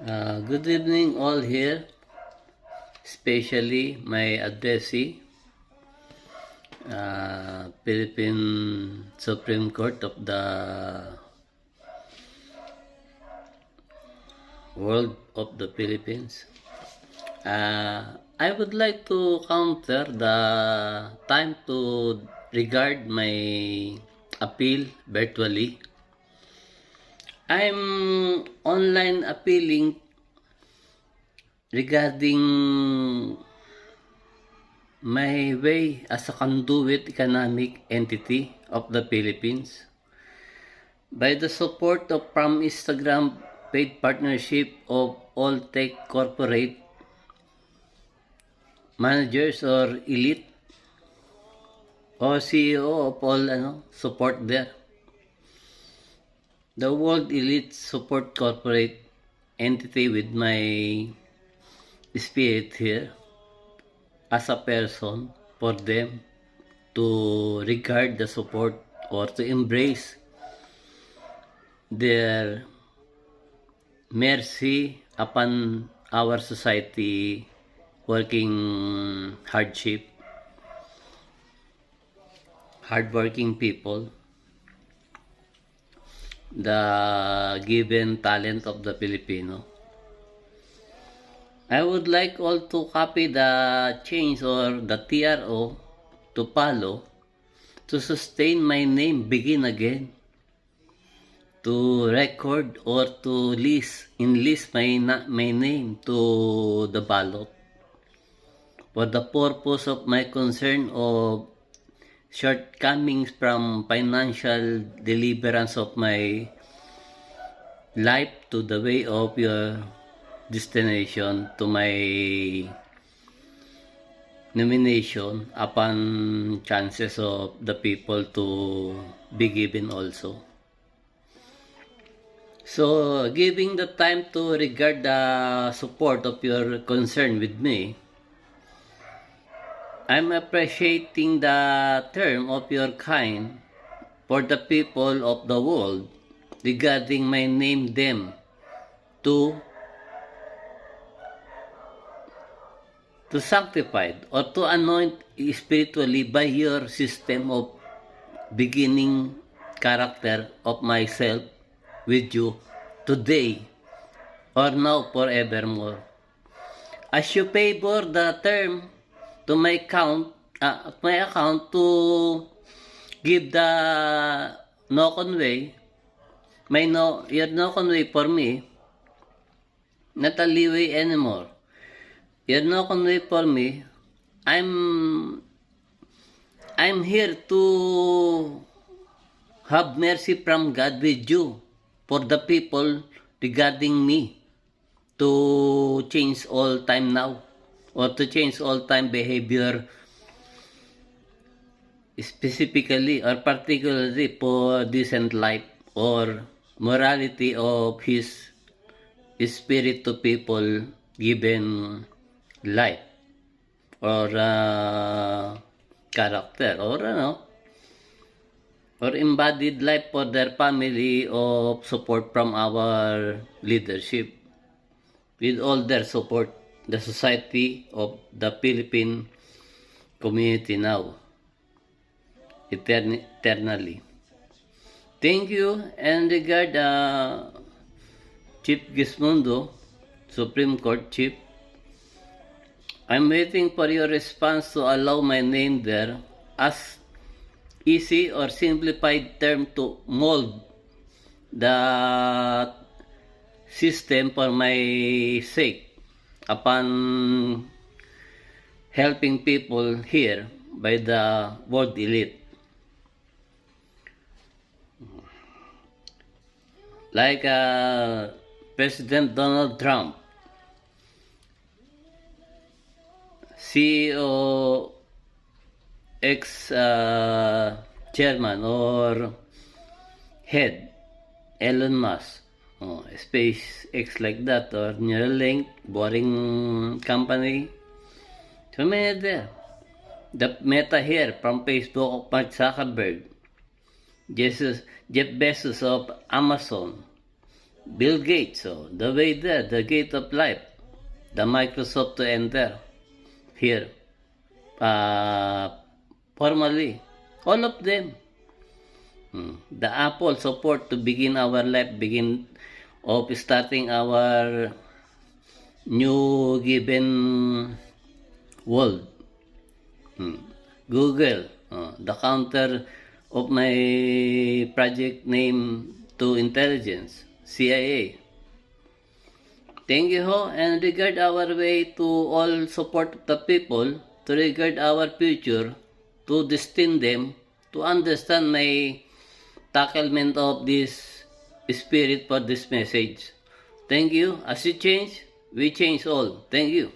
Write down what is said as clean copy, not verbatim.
Good evening all here, especially my addressee, Philippine Supreme Court of the World of the Philippines. I would like to counter the time to regard my appeal virtually. I'm online appealing regarding my way as a conduit economic entity of the Philippines by the support of from Instagram paid partnership of all tech corporate managers or elite or CEO of all support there. The world elite support corporate entity with my spirit here as a person for them to regard the support or to embrace their mercy upon our society working hardworking people, the given talent of the Filipino. I would like all to copy the change or the TRO to follow to sustain my name begin again, to record or to enlist my name to the ballot for the purpose of my concern of shortcomings from financial deliverance of my life to the way of your destination to my nomination upon chances of the people to be given also. So, giving the time to regard the support of your concern with me, I'm appreciating the term of your kind for the people of the world regarding my name them to sanctified or to anoint spiritually by your system of beginning character of myself with you today or now forevermore. As you favor the term to my account to give the no convey, your no convey for me, not a leeway anymore. Your no convey for me, I'm here to have mercy from God with you for the people regarding me to change all time now or to change all time behavior specifically or particularly for decent life or morality of his spirit to people given life or character or embodied life for their family of support from our leadership with all their support the society of the Philippine community now eternally. Thank you and regard Chief Gismondo, Supreme Court Chief. I'm waiting for your response to allow my name there as easy or simplified term to mold the system for my sake upon helping people here by the world elite. Like President Donald Trump, CEO ex-chairman or head, Elon Musk, SpaceX like that, or Neuralink, boring company. So many there. The Meta here from Facebook of Mark Zuckerberg, Jeff Bezos of Amazon, Bill Gates, so the way there, the gate of life, the Microsoft to enter here, formally, all of them. The Apple support to begin our life, begin of starting our new given world. Google, the counter of my project name to intelligence, CIA. Thank you ho, and regard our way to all support the people, to regard our future, to destine them, to understand my tacklement of this spirit for this message. Thank you. As you change, we change all. Thank you.